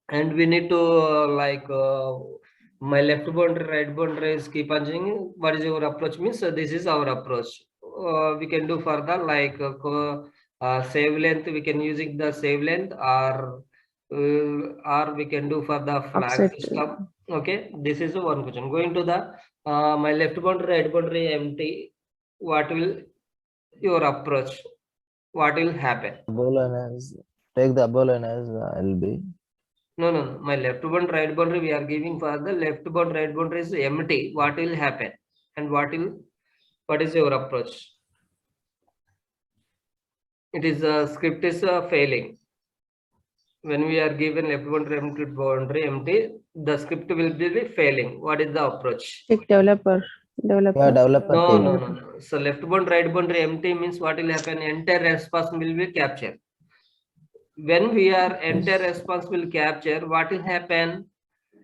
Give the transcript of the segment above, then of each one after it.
and we need to my left boundary, right boundary is keep on changing. What is your approach means? So this is our approach. We can do further save length. We can using the save length, or we can do for the flag Offset. system. Okay, this is the one question. Going to the my left boundary, right boundary empty. What will your approach? What will happen? Take the above line as LB. No, no, no. My left boundary, right boundary, we are giving for the left boundary, right boundary is empty. What will happen? And what is your approach? It is script is failing. When we are given left boundary empty, the script will be failing. What is the approach? Check developer. Yeah, developer No, team. no, no, no. So left boundary, right boundary empty means what will happen? Entire response will be captured. When we are entire response will capture, what will happen?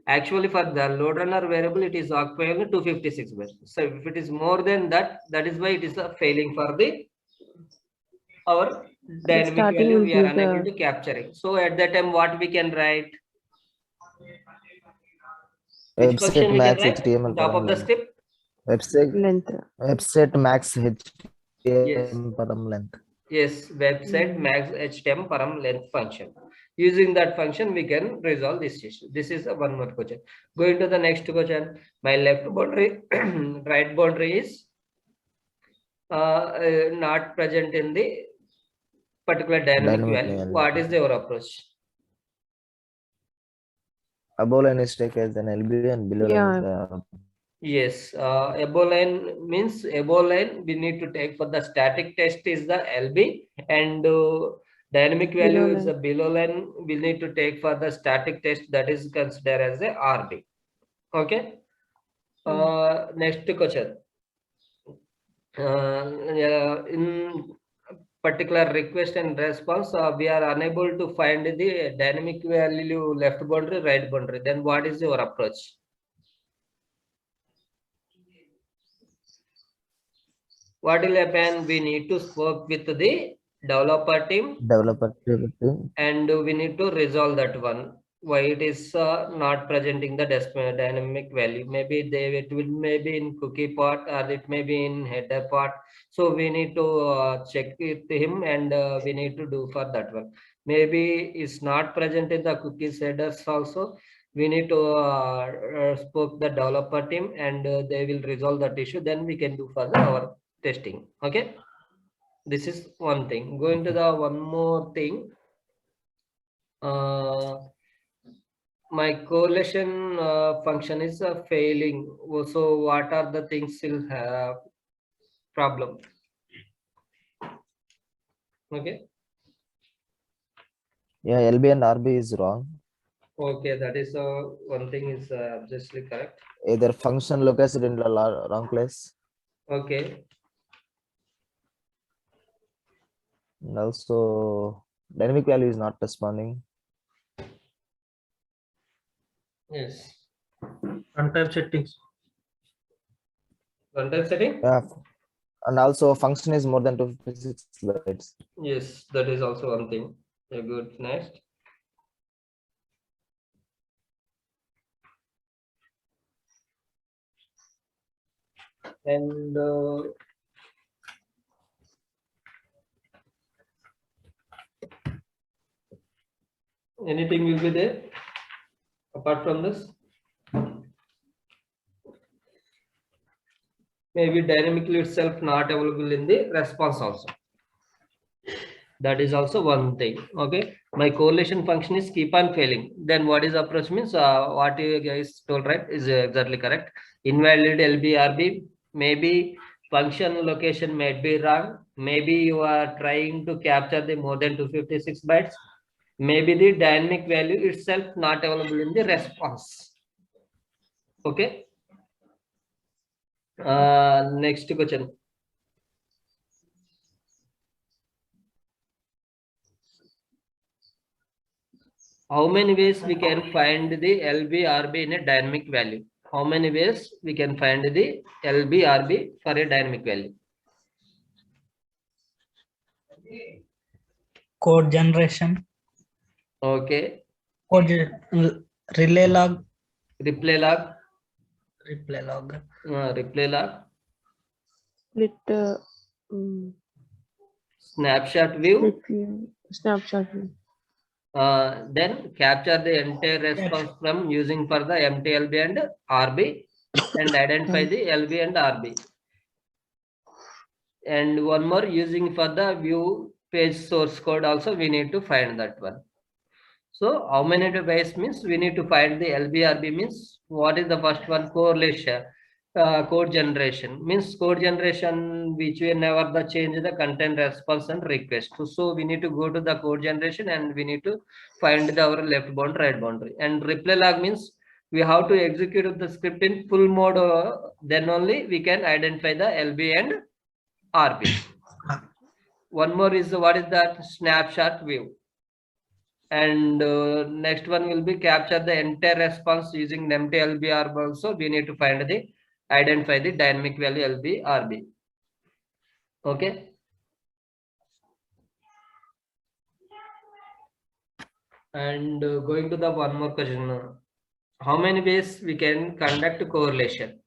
Actually, for the load runner variable, it is occupying 256 bytes. So if it is more than that, that is why it is a failing for the our dynamic starting value. will We are give unable the- to capture it. So at that time, what we can write? Which function Website we can max write? HTML Top of param the length. script. Website max Yes. HTML param length. Yes, website max HTML param length function. Using that function, we can resolve this issue. This is a one more question. Going to the next question. My left boundary, right boundary is not present in the particular dynamic value. What is your approach? Above line is take as an LB and below line is Yes, above line means above line we need to take for the static test is the LB, and dynamic value Below is the below line we need to take for the static test, that is considered as a RB. Okay. Next question. In particular request and response, we are unable to find the dynamic value left boundary, right boundary. Then what is your approach? What will happen? We need to work with the developer team, and we need to resolve that one. Why it is not presenting the dynamic value? Maybe it will maybe in cookie part, or it may be in header part. So we need to check with him, and we need to do for that one. Maybe it's not present in the cookies headers also. We need to spoke the developer team, and they will resolve that issue. Then we can do further our testing. Okay, this is one thing. Going to the one more thing. My correlation function is failing. So what are the things will have problem? Okay. Yeah, LB and RB is wrong. Okay, that is one thing is absolutely correct. Either function located in the wrong place. Okay. And also dynamic value is not responding. Yes. Runtime settings. Runtime setting? Yeah. And also function is more than 256 bytes. Yes, that is also one thing. Yeah, good. Next. And anything will be there apart from this? Maybe dynamically itself not available in the response also. That is also one thing. Okay, my correlation function is keep on failing. Then what is approach means? What you guys told right is exactly correct. Invalid LBRB, maybe function location might be wrong. Maybe you are trying to capture the more than 256 bytes. Maybe the dynamic value itself not available in the response. Okay. Next question. How many ways we can find the LBRB in a dynamic value? How many ways we can find the LBRB for a dynamic value? Code generation. Okay. relay log, replay log, replay log, replay log, Split snapshot view, split view, snapshot view. then capture the entire response from using for the MTLB and RB and identify the LB and RB. And one more, using for the view page source code also we need to find that one. So how many ways means we need to find the LBRB means what is the first one? Correlation. Code generation means code generation which we never the change the content response and request. So we need to go to the code generation and we need to find our left boundary, right boundary. And replay log means we have to execute the script in full mode, then only we can identify the LB and RB. One more is what is that? Snapshot view. And next one will be capture the entire response using empty LBR. Also we need to find the identify the dynamic value LB RB. Okay. And going to the one more question, how many ways we can conduct correlation?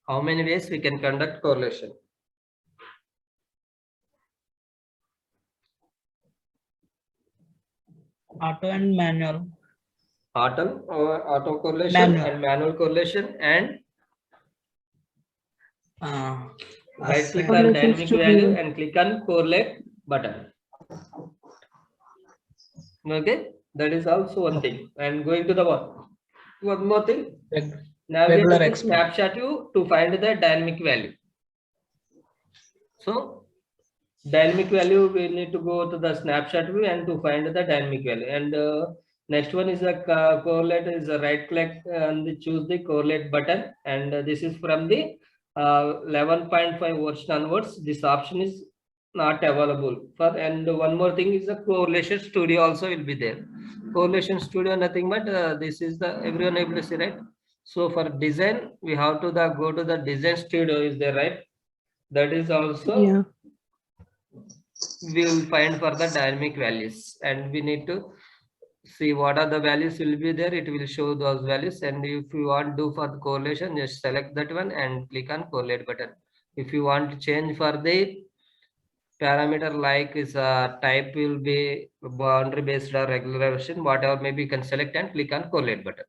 How many ways we can conduct correlation? auto and manual. Auto correlation Manual. and manual correlation, and right click on Correlation dynamic studio. value and click on correlate button. Okay, that is also one thing. And going to the one more thing. Navigate Regular to export. snapshot view to find the dynamic value. So dynamic value, we need to go to the snapshot view and to find the dynamic value. And next one is a correlate, is a right click and choose the correlate button. And this is from the 11.5 version onwards. This option is not available for. And one more thing is the correlation studio also will be there. Correlation studio nothing but this is the everyone able to see, right? So for design we have to go to the design studio, is there, right? That is also Yeah. we will find for the dynamic values, and we need to see what are the values will be there. It will show those values, and if you want to do for the correlation, just select that one and click on correlate button. If you want to change for the parameter like is type will be boundary based or regular version, whatever maybe you can select and click on correlate button.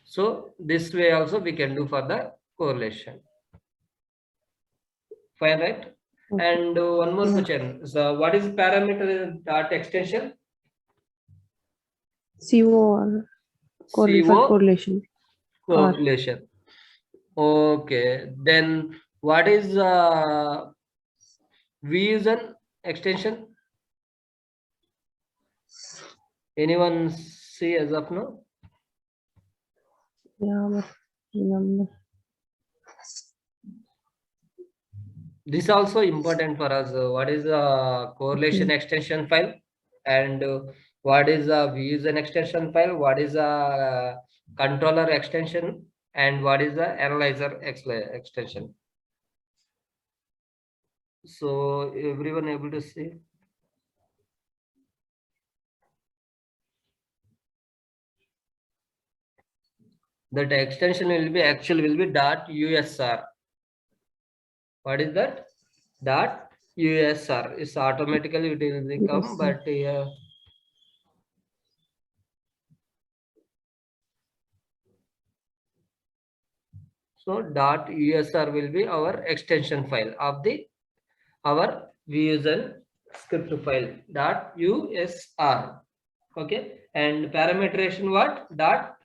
So this way also we can do for the correlation. Fine, right? Okay. And one more question. So what is parameter dot extension? COR. CO Correlation. correlation. Okay. Then what is VUSEN extension? Anyone see as of now? Yeah, but remember. This is also important for us. What is a correlation extension file, and what is a VUSEN extension file? What is a controller extension, and what is the analyzer extension? So everyone able to see? That extension will be .usr. What is that? .usr is automatically it will become, USR. but so .usr will be our extension file of our VUSEN script file .usr. Okay, and parameterization what? DAT.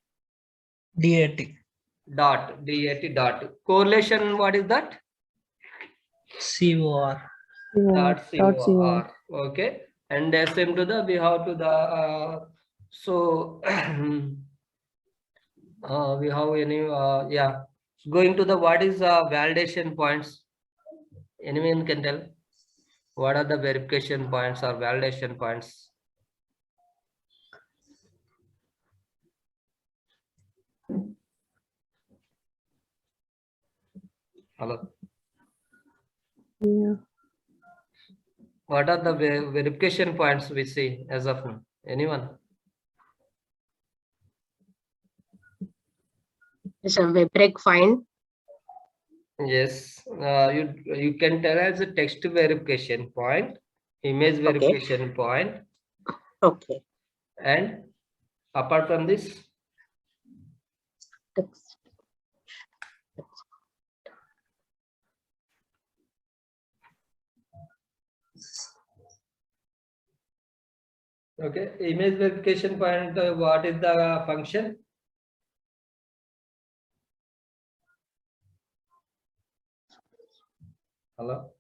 .dat. Correlation, what is that? COR. .cor. Okay, and same to the we have to the so we have any yeah, going to the what is validation points? Anyone can tell what are the verification points or validation points? Hello. Yeah. What are the verification points we see as of now? Anyone? It's a web break find. Yes, you can tell as a text verification point, image Okay. verification point, Okay. and apart from this, Text. okay, image verification point, what is the function? Hello?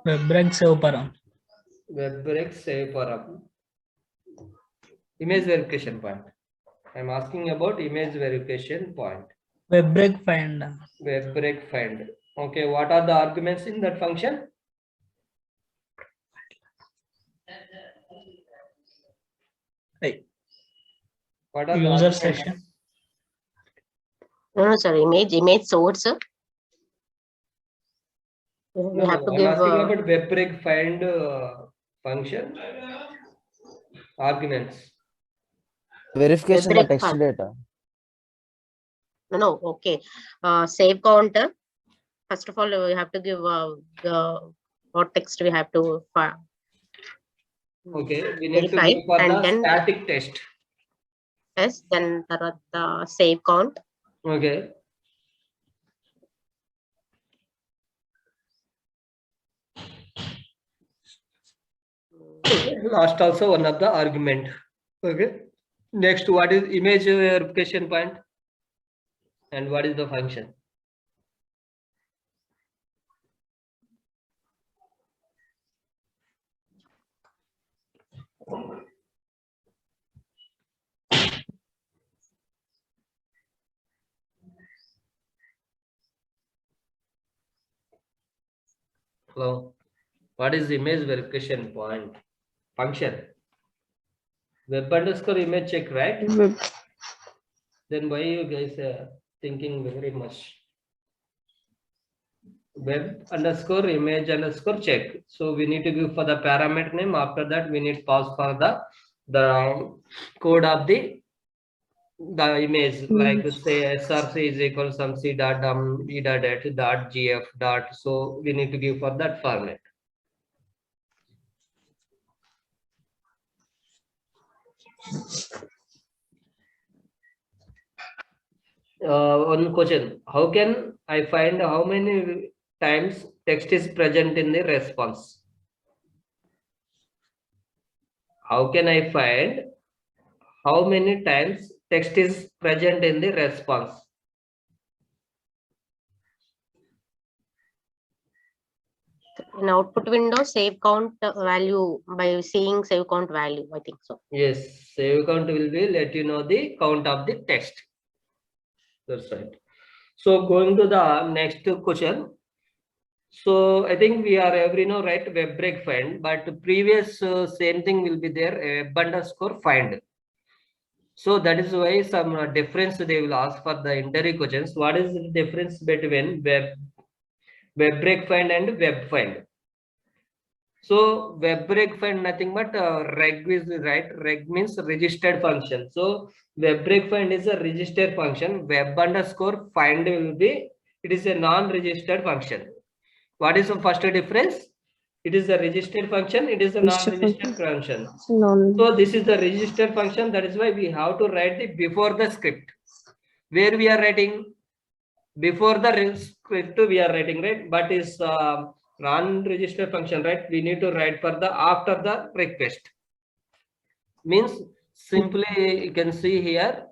Web break save param. Web break save param. Image verification point. I'm asking about image verification point. Web break find. Web break find. Okay, what are the arguments in that function? Hey, What are user the arguments? session. No, sir. Image source. No, We have to I'm give. asking about web break find function arguments. Verification the break text file. data. No. Okay. Save counter. First of all, we have to give what text we have to Okay, we need to verify, go for and the then static test. yes, then the save count. Okay. Last also one of the argument. Okay. Next, what is image verification point? And what is the function? Hello. What is image verification point? Function. Web underscore image check, right? Web. Then why you guys thinking very much? Web underscore image underscore check. So we need to give for the parameter name. After that, we need pause for the code of the image, like say src is equal some c dot e dot h dot gf dot. So we need to give for that format. One question: how can I find how many times text is present in the response? How can I find how many times text is present in the response? In output window, save count value by seeing save count value. I think so. Yes, save count will be let you know the count of the text. That's right. So going to the next question. So I think we are every know right web break find, but previous same thing will be there web underscore find. So that is why some difference they will ask for the interview questions. What is the difference between web break find and web find? So web break find nothing but reg is right. Reg means registered function. So web break find is a registered function. Web underscore find will be, it is a non-registered function. What is the first difference? It is a registered function. It is a non-registered function. So this is the registered function. That is why we have to write the before the script. Where we are writing before the script we are writing, right? But is non-registered function, right? We need to write for the after the request. Means simply you can see here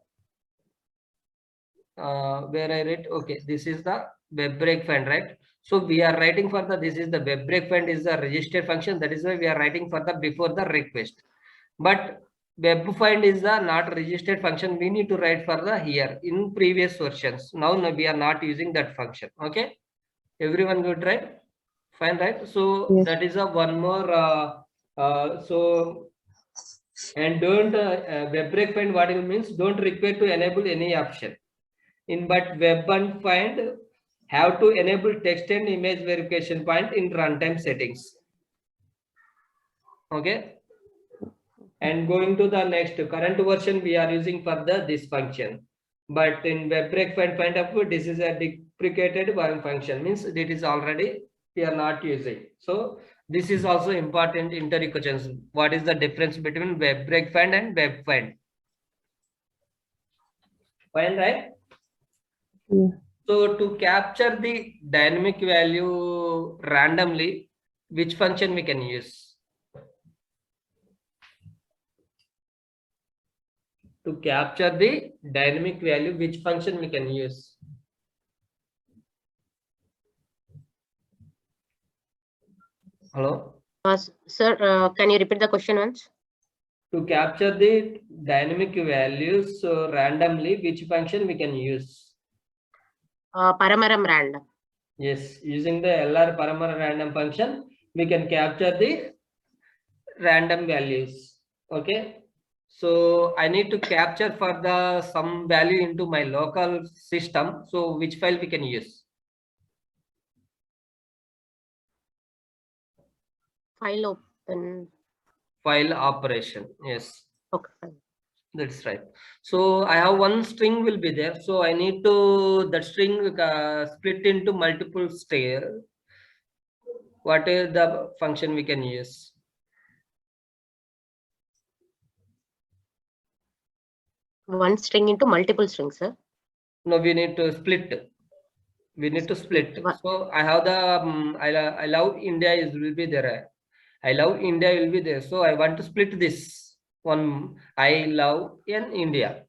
where I write. Okay, this is the web break find, right? So we are writing for the, this is the web break find is the registered function. That is why we are writing for the before the request. But web find is the not registered function. We need to write for the here in previous versions. Now we are not using that function. Okay, everyone good, right? Fine, right? So Yes. that is a one more. So and don't web break find what it means. Don't require to enable any option. In but web and find have to enable text and image verification point in runtime settings. Okay. And going to the next current version, we are using for this function. But in web breakpoint point of view, this is a deprecated one function, means it is already we are not using. So this is also important interview questions. What is the difference between web breakpoint and web find? Fine, right? Yeah. So to capture the dynamic value randomly, which function we can use? To capture the dynamic value, which function we can use? Hello? Sir, can you repeat the question once? To capture the dynamic values randomly, which function we can use? Paramaram random. Yes, using the LR Paramara random function, we can capture the random values. Okay. So I need to capture for the some value into my local system. So which file we can use? File open. File operation. Yes, Okay, fine. that's right. So I have one string will be there. So I need to that string split into multiple string. What is the function we can use? One string into multiple strings, sir. No, we need to split. We need to split. So I have the I love India is will be there. I love India will be there. So I want to split this one. I love in India.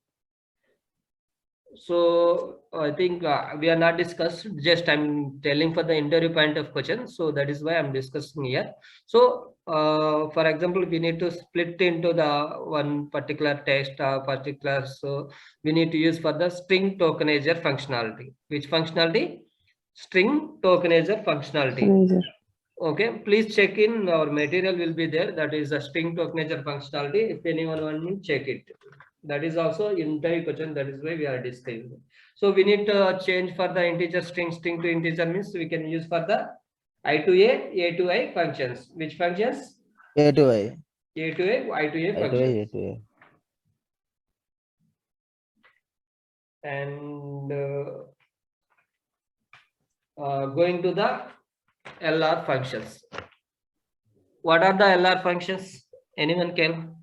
So I think we are not discussed. Just I'm telling for the interview point of question. So that is why I'm discussing here. So for example, we need to split into the one particular text particular. So we need to use for the string tokenizer functionality. Which functionality? String tokenizer functionality. Tokenizer. Okay, please check in our material will be there. That is a string tokenizer functionality. If anyone want to check it. That is also interview question. That is why we are discussing. So we need to change for the integer string to integer means we can use for the I to A to I functions. Which functions? A to I. A to A, I to A A to I, functions. A to A. And going to the LR functions. What are the LR functions? Anyone can?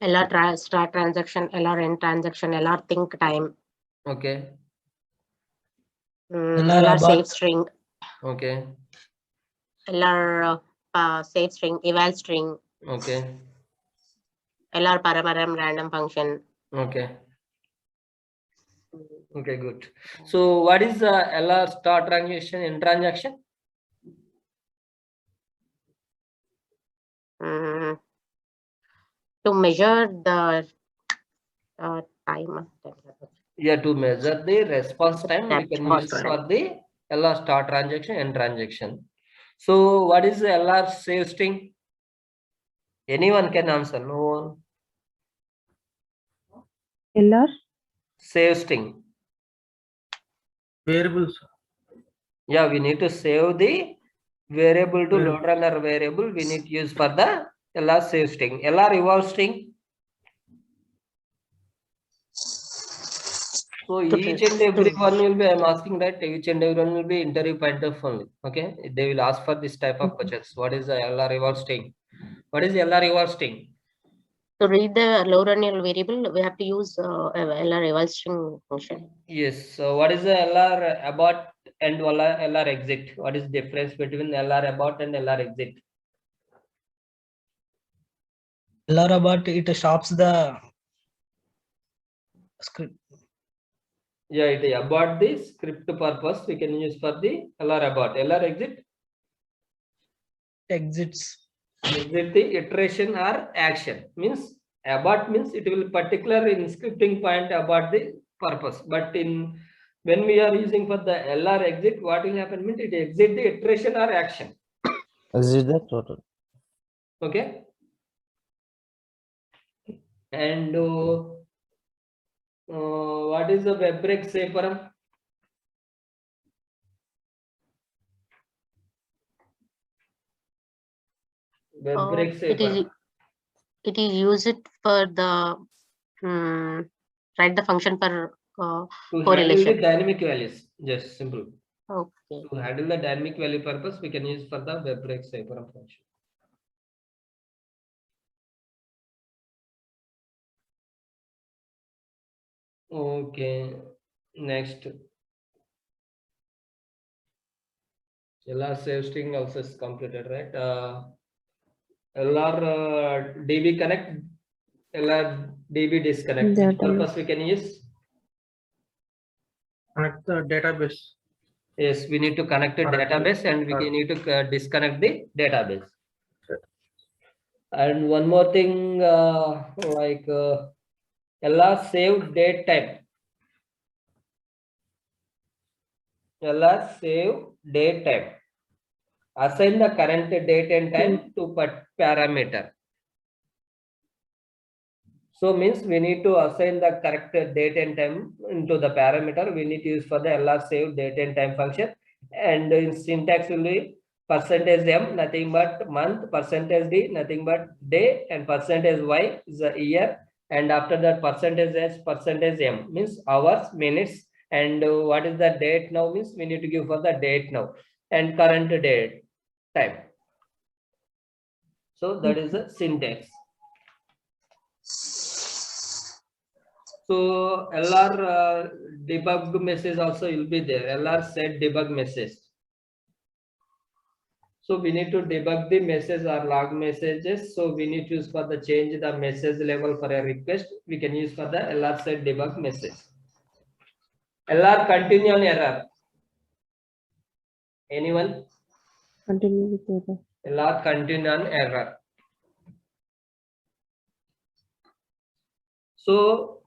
LR start transaction, LR end transaction, LR think time, Okay. LR LR save abort. string, Okay. LR save string, eval string, Okay. LR paramaram random function. Okay. Okay, good. So what is the LR start transaction in transaction? To measure the time. Yeah, to measure the response time, we can use Response for the LR start transaction and transaction. So what is the LR save string? Anyone can answer, no one. LR. Save string. Variables. Yeah, we need to save the variable to load runner variable. We need to use for the LR save string. LR evolve string. So each and every one will be, I'm asking that each and every one will be interview point of only. Okay, they will ask for this type of questions. What is the LR evolve string? What is the LR evolve string? To read the low runner variable, we have to use LR eval string function. Yes. So what is the LR abort and LR exit? What is the difference between LR abort and LR exit? LR abort, it stops the script. Yeah, it abort the script purpose. We can use for the LR abort. LR exit. Exits. Exit the iteration or action. Means abort means it will particular in scripting point abort the purpose. But in when we are using for the LR exit, what will happen means it exit the iteration or action. Exit the total. Okay. And What is the web break say, Param? Web break say, Param. It is used for the write the function for To handle the correlation. dynamic values. Just simple. Okay. To handle the dynamic value purpose, we can use for the web break say, Param function. Okay. Next. LR save string also is completed, right? LR DB connect, LR DB disconnect. Which Database. purpose we can use? Connect the database. Yes, we need to connect a database and we need to disconnect the database. And one more thing, like LR save date type. LR save date type. Assign the current date and time to parameter. So means we need to assign the correct date and time into the parameter. We need to use for the LR save date and time function. And in syntax will be %m, nothing but month, %d, nothing but day, and %y is the year. And after that %s, %m means hours, minutes. And what is the date now means we need to give for the date now and current date time. So that is the syntax. So LR debug message also will be there. LR set debug message. So we need to debug the message or log messages. So we need to use for the change the message level for a request. We can use for the LR set debug message. LR continue on error. Anyone? Continue with error. LR continue on error. So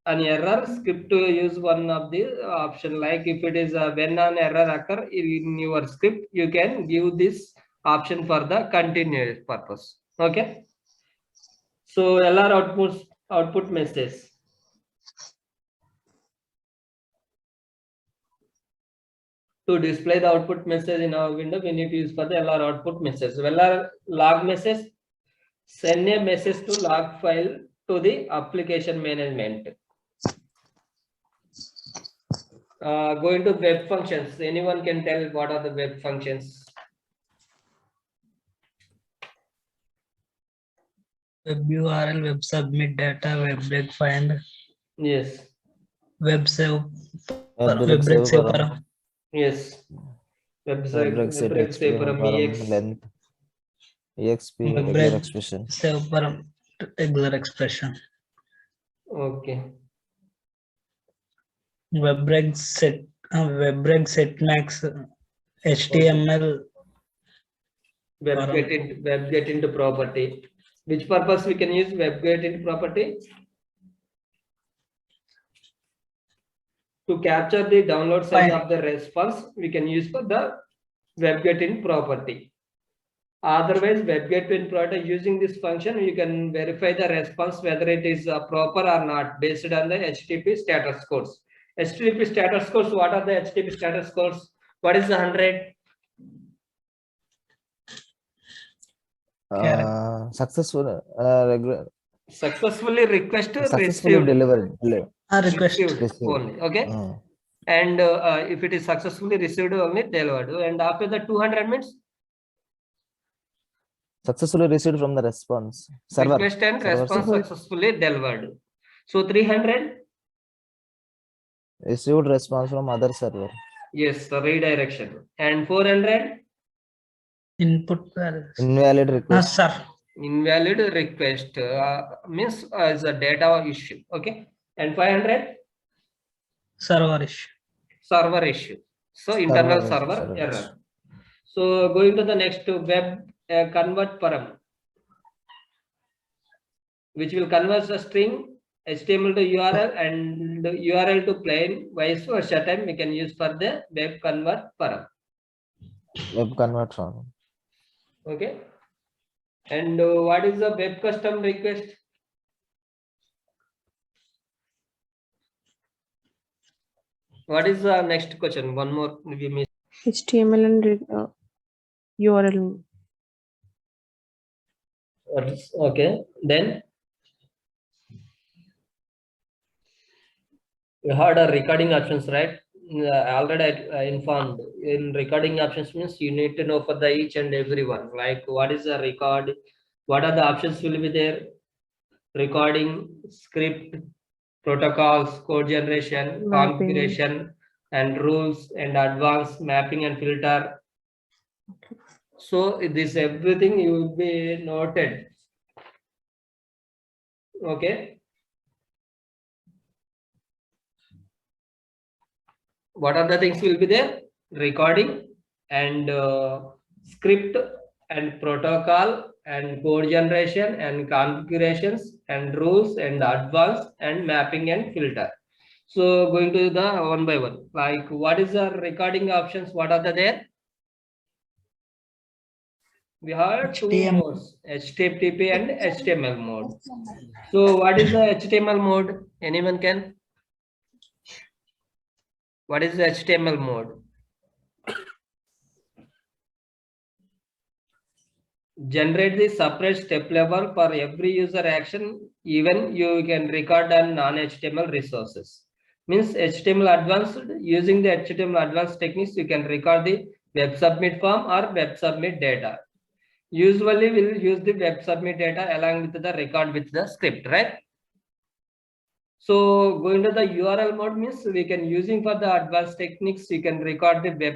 an error script to use one of the option, like if it is when an error occur in your script, you can give this option for the continuous purpose. Okay. So LR output message. To display the output message in our window, we need to use for the LR output message. LR log message, send a message to log file to the application management. Going to web functions. Anyone can tell what are the web functions? Web URL, web submit data, web break find, Yes. web save, Web web break break save save param. param. Yes. Web break set exp param length. exp Web regular break expression. save param regular expression. Okay. Web break set max HTML. Web get into property. Which purpose we can use web get into property? To capture the download size of the response, we can use for the web get in property. Otherwise, web get in property, using this function, you can verify the response whether it is proper or not based on the HTTP status codes. HTTP status codes. What are the HTTP status codes? What is the 100? Successfully requested, successfully received. delivered. Received only. Okay. And if it is successfully received, only delivered. And after the 200 means successfully received from the response server. Request and response successfully delivered. So 300 received response from other server. Yes, the redirection. And 400 input invalid request. sir. Invalid request means as a data issue. Okay. And 500 server issue. Server issue. So internal server error. So going to the next web convert param, which will convert the string HTML to URL and URL to plain vice versa time we can use for the web convert param. Web convert param. Okay. And what is the web custom request? What is the next question? One more we missed. HTML and URL. Okay, then you had a recording options, right? Already I informed. In recording options means you need to know for the each and every one. Like what is the record? What are the options will be there? Recording, script, protocols, code generation, Mapping. configuration, and rules, and advanced mapping and filter. So this everything you will be noted. Okay. What are the things will be there? Recording and script and protocol and code generation and configurations and rules and advanced and mapping and filter. So going to the one by one, like what is the recording options? What are the there? We have two HTML. modes, HTTP and HTML mode. So what is the HTML mode? Anyone can? What is the HTML mode? Generate the separate step level for every user action. Even you can record on non-HTML resources. Means HTML advanced, using the HTML advanced techniques, you can record the web submit form or web submit data. Usually we'll use the web submit data along with the record with the script, right? So going to the URL mode means we can using for the advanced techniques, you can record the web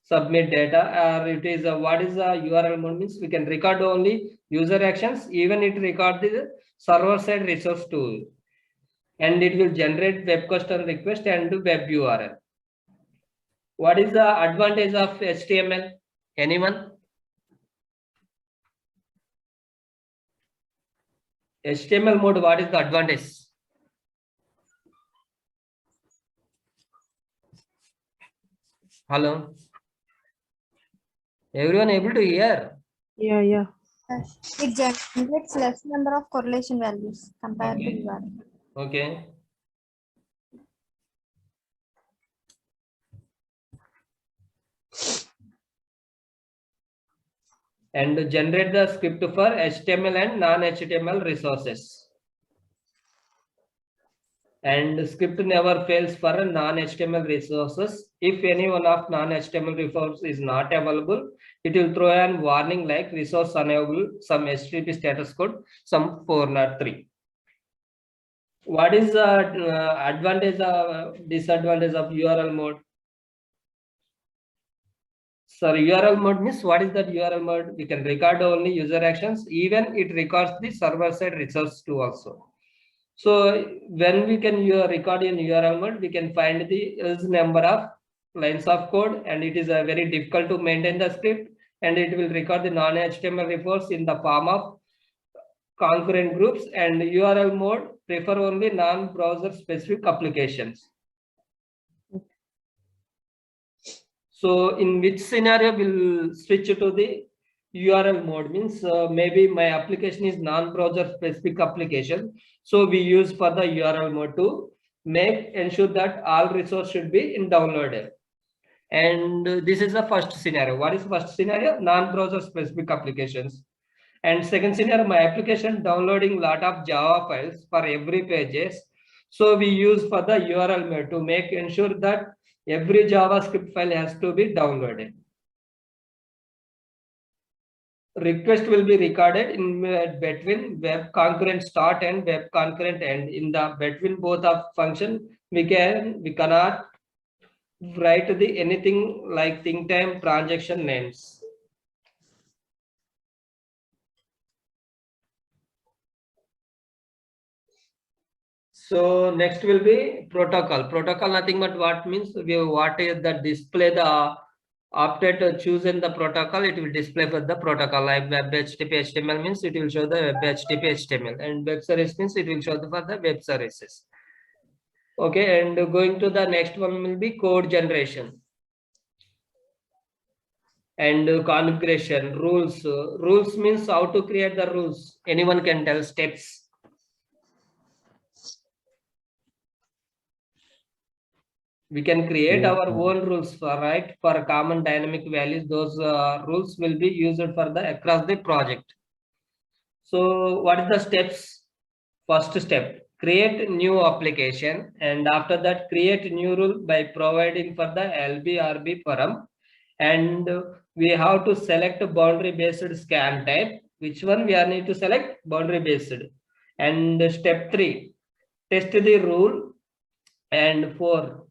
submit data, or it is what is the URL mode means we can record only user actions, even it record the server side resource tool, and it will generate web custom request and web URL. What is the advantage of HTML? Anyone? HTML mode, what is the advantage? Hello? Everyone able to hear? Yeah. It generates less number of correlation values compared to URL. Okay. And generate the script for HTML and non-HTML resources. And script never fails for non-HTML resources. If any one of non-HTML resource is not available, it will throw a warning like resource unavailable, some HTTP status code, some 403. What is the advantage of disadvantage of URL mode? Sorry, URL mode means what is that URL mode? We can record only user actions, even it records the server side resource too also. So when we can record in URL mode, we can find the number of lines of code, and it is very difficult to maintain the script, and it will record the non-HTML reports in the form of concurrent groups, and URL mode prefer only non-browser specific applications. So in which scenario we'll switch to the URL mode means maybe my application is non-browser specific application. So we use for the URL mode to ensure that all resource should be downloaded. And this is the first scenario. What is first scenario? Non-browser specific applications. And second scenario, my application downloading lot of Java files for every pages. So we use for the URL mode to ensure that every JavaScript file has to be downloaded. Request will be recorded in between web concurrent start and web concurrent end. In the between both of function, we cannot write the anything like think time transaction names. So next will be protocol. Protocol nothing but what means what is the display the after choosing the protocol, it will display for the protocol like web HTTP HTML means it will show the web HTTP HTML, and web service means it will show for the web services. Okay, and going to the next one will be code generation and configuration. Rules. Rules means how to create the rules. Anyone can tell steps. We can create Yeah. our own rules for common dynamic values. Those rules will be used for the across the project. So what is the steps? First step, create new application, and after that create new rule by providing for the LBRB param, and we have to select boundary based scan type. Which one we are need to select? Boundary based. And step 3, test the rule. And 4,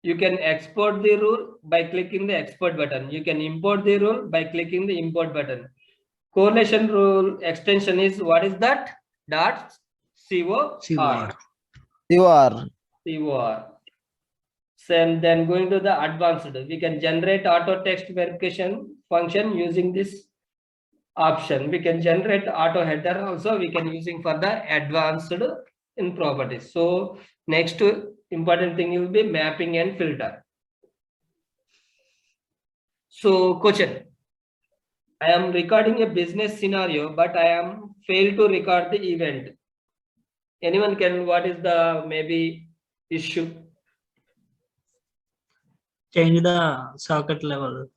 you can export the rule by clicking the export button. You can import the rule by clicking the import button. Correlation rule extension is, what is that? Dot COR. COR. So then going to the advanced, we can generate auto text verification function using this option. We can generate auto header also, we can using for the advanced in properties. So next important thing will be mapping and filter. So question, I am recording a business scenario, but I am failed to record the event. Anyone can, what is the maybe issue? Change the socket level.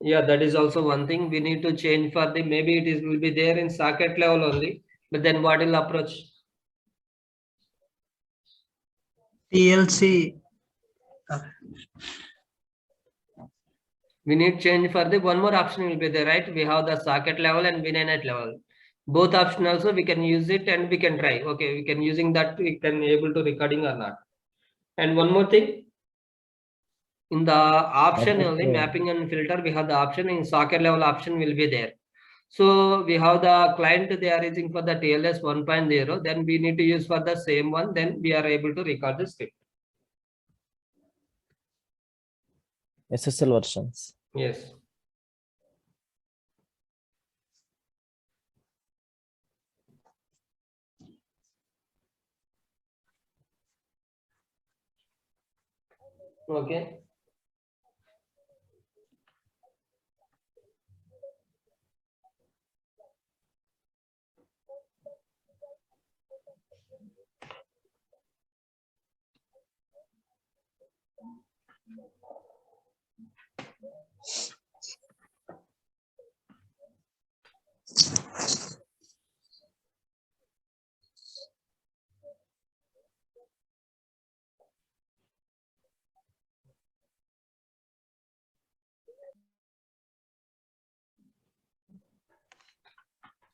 Yeah, that is also one thing we need to change for the, maybe it is will be there in socket level only, but then what will approach? TLC. We need change for the one more option will be there, right? We have the socket level and VNet level. Both option also we can use it and we can try. Okay, we can using that, we can able to recording or not. And one more thing, in the option only mapping and filter, we have the option in socket level option will be there. So we have the client, they are using for the TLS 1.0, then we need to use for the same one, then we are able to record the script. SSL versions. Yes. Okay.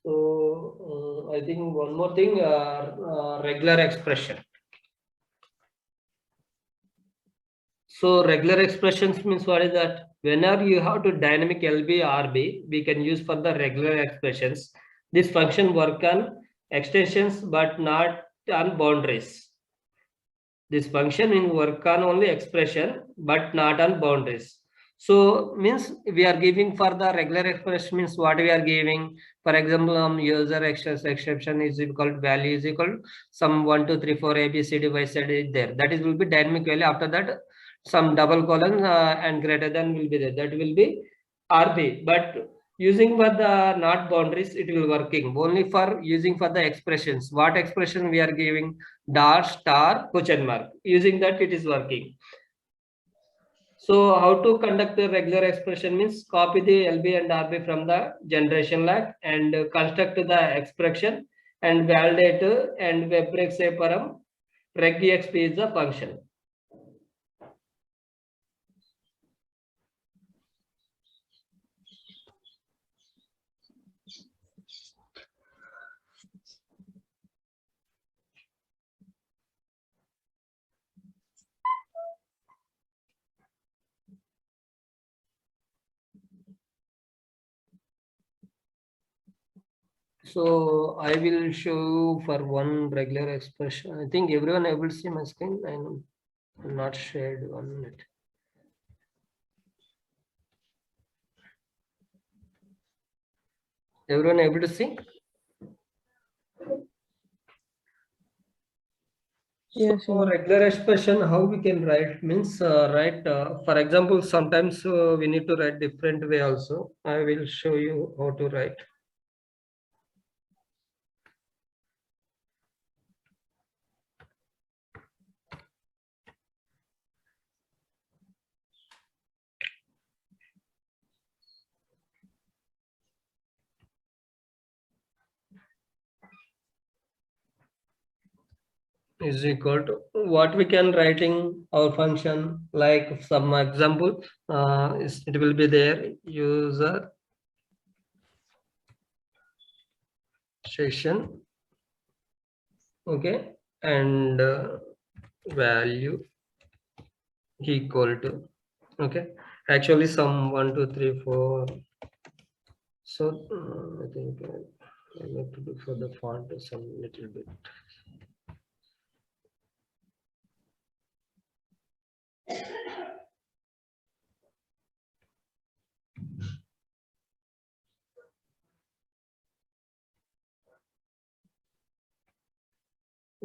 So I think one more thing, regular expression. So regular expressions means what is that? Whenever you have to dynamic LB RB, we can use for the regular expressions. This function work on extensions but not on boundaries. This function will work on only expression but not on boundaries. So means we are giving for the regular expression means what we are giving. For example, user exception is equal to value is equal to some 1 2 3 4 ABCD Y Z is there. That is will be dynamic value. After that, some double colon and greater than will be there. That will be RB. But using for the not boundaries, it will working only for using for the expressions. What expression we are giving? Dot, star, question mark. Using that, it is working. So how to conduct the regular expression means copy the LB and RB from the generation lag and construct the expression and validate and WebRec say param regexp is the function. So I will show you for one regular expression. I think everyone able to see my screen. I'm not shared 1 minute. Everyone able to see? Yes. So regular expression, how we can write means write. For example, sometimes we need to write different way also. I will show you how to write. is equal to what we can writing our function, like some example, it will be there, user section, okay, and value equal to, okay, actually some 1 2 3 4. So I think I need to do for the font some little bit.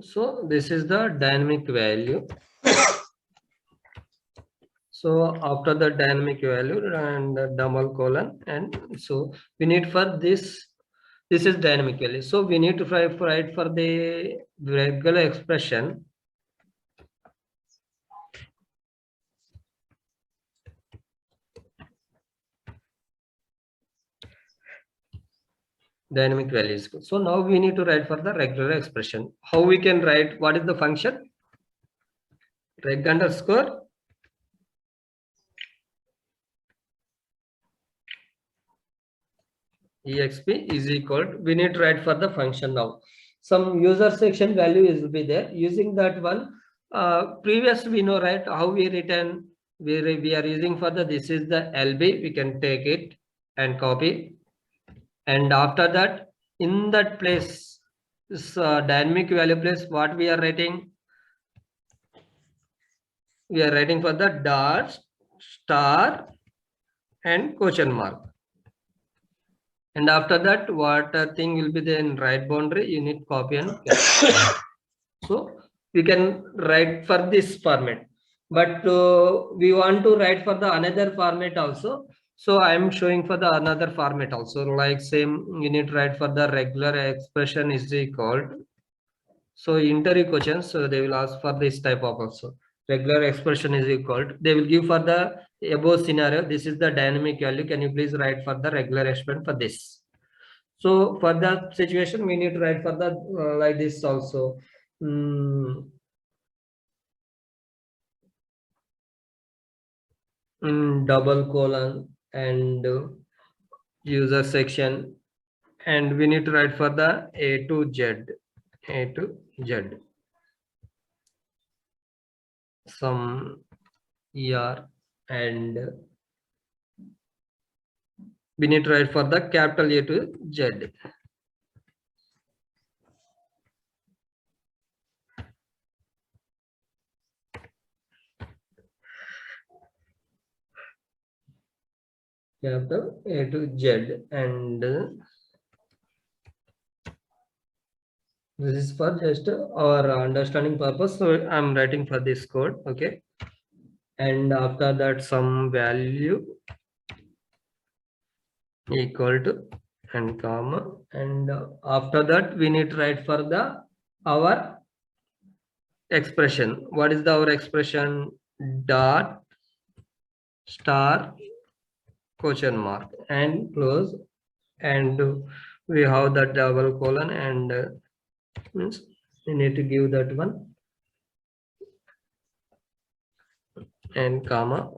So this is the dynamic value. So after the dynamic value and the double colon, and so we need for this. This is dynamic value. So we need to write for the regular expression. Dynamic values. So now we need to write for the regular expression. How we can write? What is the function? Reg underscore exp is equal to, we need to write for the function now. Some user section value is will be there. Using that one, previous we know, right, how we written, we are using for the, this is the LB, we can take it and copy, and after that in that place, this dynamic value place, what we are writing, we are writing for the dot, star and question mark. And after that, what thing will be there in right boundary, you need copy and paste. So we can write for this format, but we want to write for the another format also. So I am showing for the another format also, like same, you need to write for the regular expression is equal to, so interview questions, so they will ask for this type of also. Regular expression is equal to, they will give for the above scenario, this is the dynamic value, can you please write for the regular expression for this. So for that situation, we need to write for the like this also. Double colon and user section, and we need to write for the A to Z, some ER, and we need to write for the capital A to Z. Capital A to Z, and this is for just our understanding purpose. So I'm writing for this code, okay. And after that, some value equal to and comma, and after that we need to write for the our expression. What is the our expression? Dot, star, question mark, and close, and we have the double colon, and means we need to give that one, and comma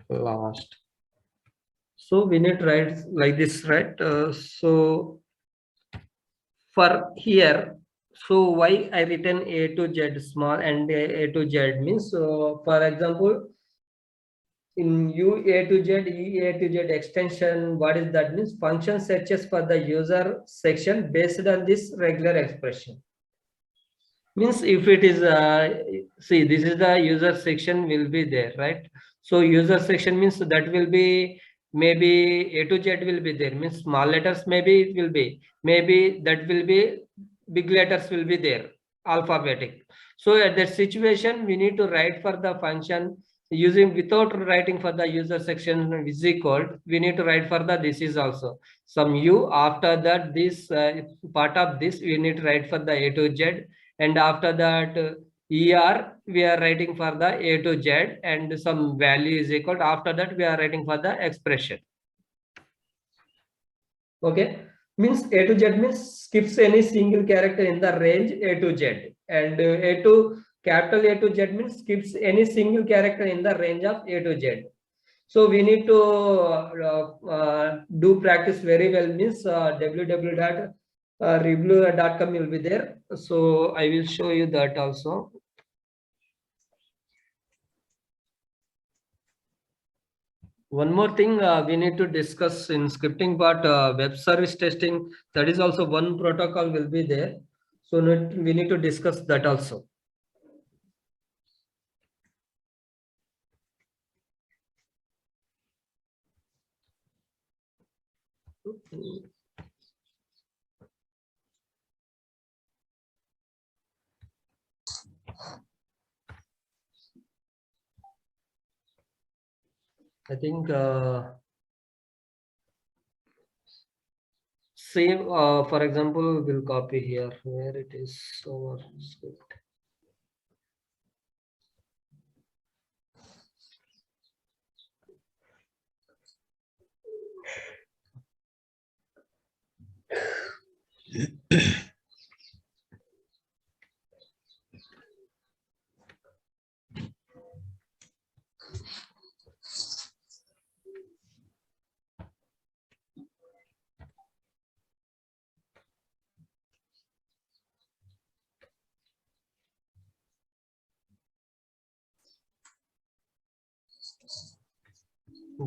last. So we need to write like this, right? So for here, so why I written A to Z small and A to Z means, for example, in U A to Z, E A to Z extension, what is that means? Function searches for the user section based on this regular expression. Means if it is see, this is the user section will be there, right? So user section means that will be, maybe A to Z will be there, means small letters maybe it will be, maybe that will be big letters will be there, alphabetic. So at that situation, we need to write for the function using, without writing for the user section is equal, we need to write for the, this is also some U, after that this part of this we need to write for the A to Z, and after that ER we are writing for the A to Z, and some value is equal to, after that we are writing for the expression. Okay, means A to Z means skips any single character in the range A to Z, and A to Z means keeps any single character in the range of A to Z. So we need to do practice very well, means www.review.com will be there. So I will show you that also. One more thing we need to discuss in scripting part, web service testing, that is also one protocol will be there. So we need to discuss that also. I think same, for example, we'll copy here where it is our script.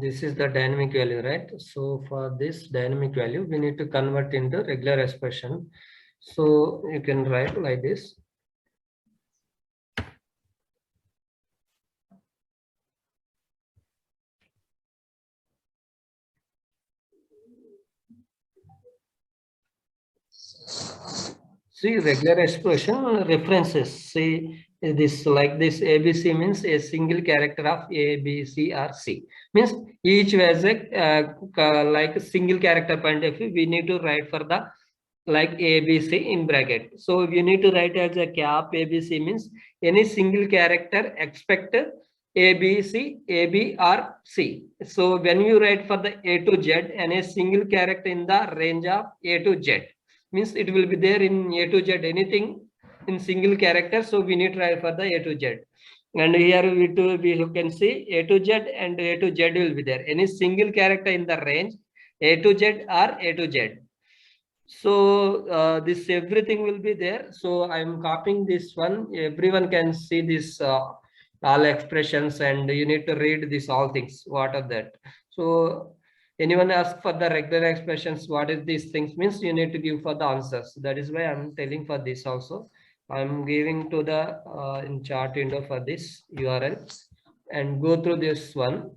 This is the dynamic value, right? So for this dynamic value, we need to convert into regular expression. So you can write like this. See, regular expression references. See this, like this ABC means a single character of A, B, C or C. Means each has a like a single character point of view. We need to write for the like ABC in bracket. So you need to write as a cap ABC means any single character expect ABC, AB or C. So when you write for the A to Z, any single character in the range of A to Z means it will be there in A to Z, anything in single character. So we need to write for the A to Z. And here you can see A to Z and A to Z will be there. Any single character in the range A to Z or A to Z. So this everything will be there. So I'm copying this one. Everyone can see this all expressions, and you need to read this all things. What are that? So anyone ask for the regular expressions, what is these things means, you need to give for the answers. That is why I'm telling for this also. I'm giving to the in chart window for this URL and go through this one.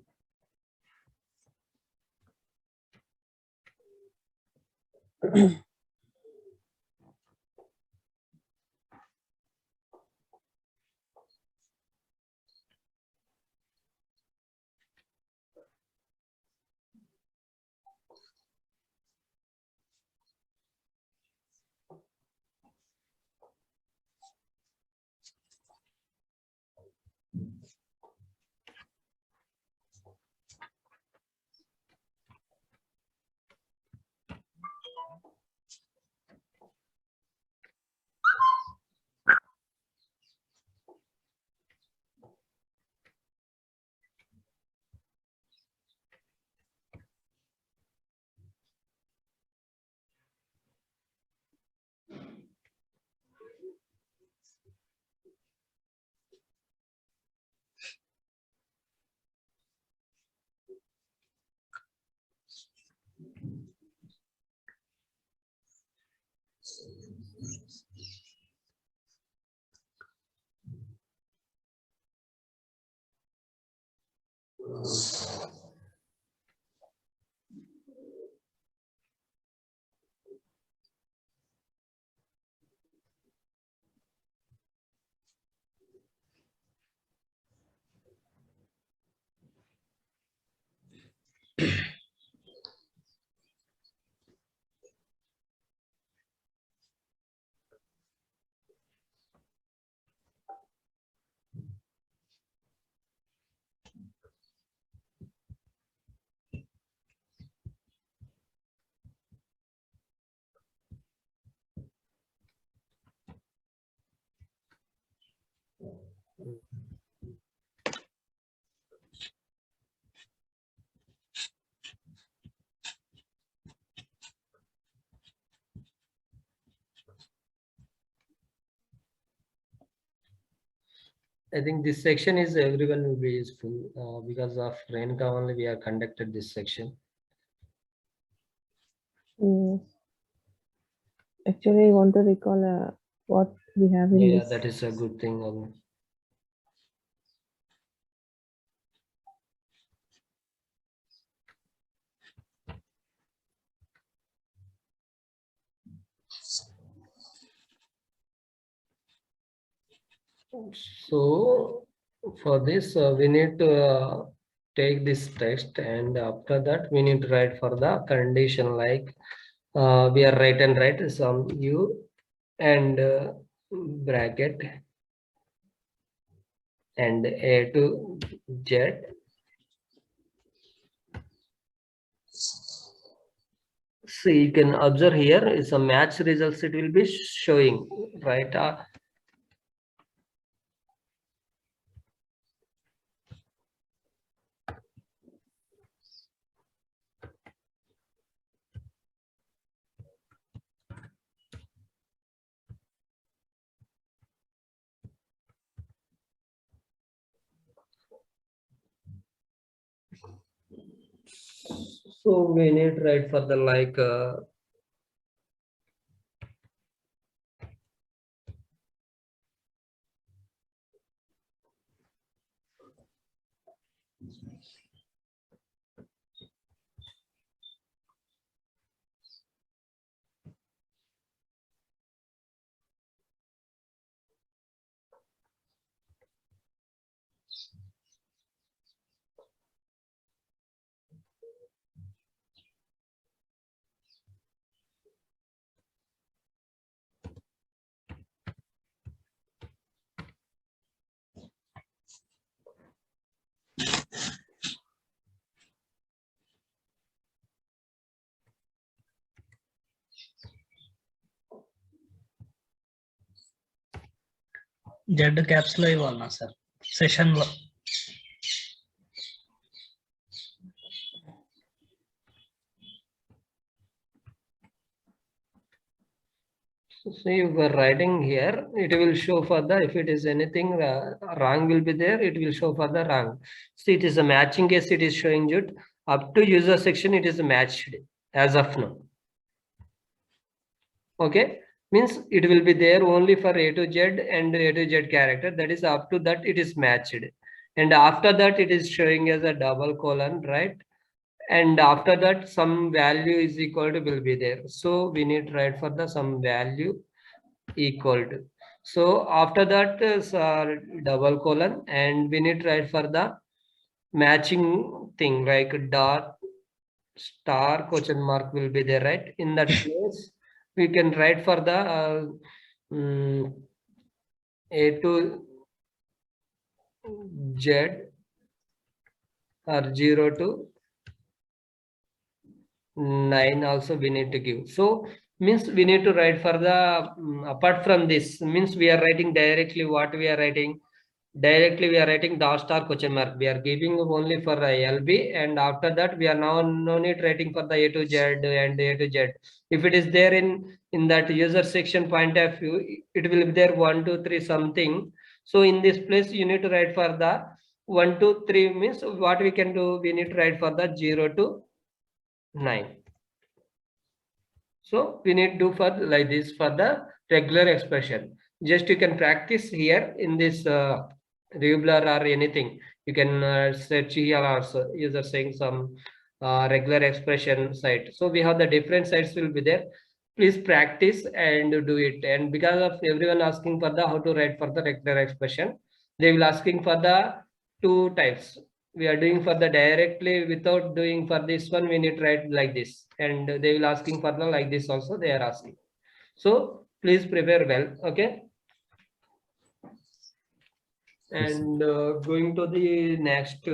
I think this section is everyone will be useful because of Renka only we are conducted this section. Yes. Actually, I want to recall what we have in Yeah, this. that is a good thing. So for this, we need to take this text, and after that, we need to write for the condition like we are write some u and bracket and a to z. So you can observe here is a match results it will be showing, right? So we need to write for the like Z caps లో ఇవ్వాలన్నా sir session లో. so you were writing here, it will show for the if it is anything wrong will be there, it will show for the wrong. So it is a matching case, it is showing you up to user section, it is matched as of now. Okay, means it will be there only for A to Z and A to Z character, that is up to that it is matched, and after that it is showing as a double colon, right? And after that some value is equal to will be there, so we need to write for the some value equal to. So after that is double colon, and we need to write for the matching thing like dot star question mark will be there, right? In that place we can write for the A to Z or 0 to 9 also we need to give. So means we need to write for the apart from this, means we are writing directly what we are writing directly, we are writing dot star question mark, we are giving only for LB, and after that we are now no need writing for the A to Z and A to Z. If it is there in that user section point of view, it will be there 1 2 3 something. So in this place you need to write for the 1 2 3, means what we can do, we need to write for the 0 to 9. So we need to do for like this for the regular expression. Just you can practice here in this Rublr or anything. You can search here also user saying some regular expression site. So we have the different sites will be there. Please practice and do it. And because of everyone asking for the how to write for the regular expression, they will asking for the two types. We are doing for the directly without doing for this one, we need to write like this, and they will asking for the like this also they are asking. So please prepare well. Okay, and going to the next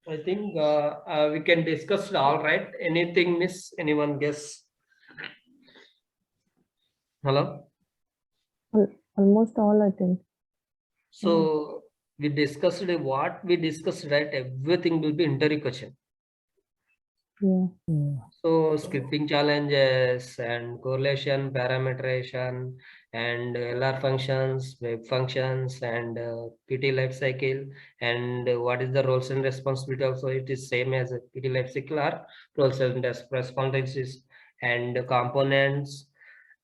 I think we can discuss all, right? Anything miss, anyone guess? Hello? Almost all, I think. So we discussed what we discussed, right? Everything will be interview question. Yeah. So scripting challenges and correlation, parameterization, and LR functions, web functions, and PT lifecycle, and what is the roles and responsibility. Also, it is same as a PT lifecycle or roles and responsibilities and components.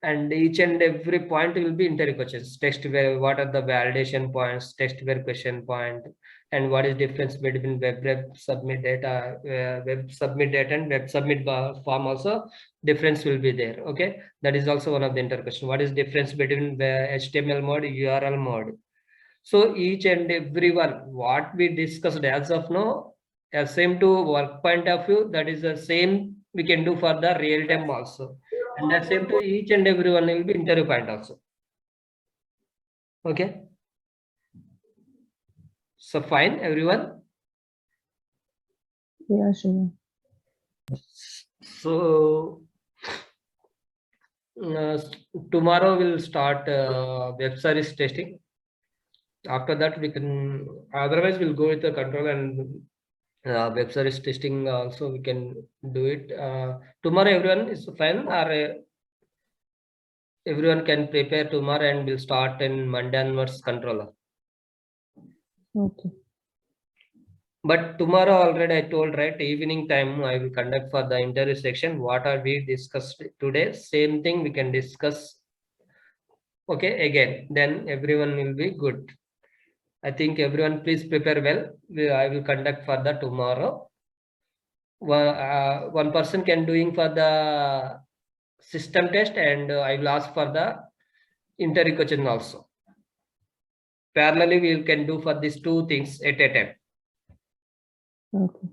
And each and every point will be interview questions. Text where what are the validation points, text where question point, and what is difference between web submit data, and web submit form also difference will be there. Okay, that is also one of the inter question. What is difference between the HTML mode, URL mode? So each and every one what we discussed as of now, same to work point of view, that is the same we can do for the real time also, and the same to each and every one will be interview point also. Okay, so fine everyone. Yeah, sure. So tomorrow we'll start web service testing. After that we can, otherwise we'll go with the control and web service testing also we can do it. Tomorrow everyone is fine, or everyone can prepare tomorrow and we'll start in Monday onwards controller. Okay. But tomorrow already I told, right, evening time I will conduct for the interview section. What are we discussed today? Same thing we can discuss. Okay, again, then everyone will be good. I think everyone please prepare well. I will conduct for the tomorrow. One person can doing for the system test, and I will ask for the interview question also. Parallelly, we can do for these two things at a time. Okay.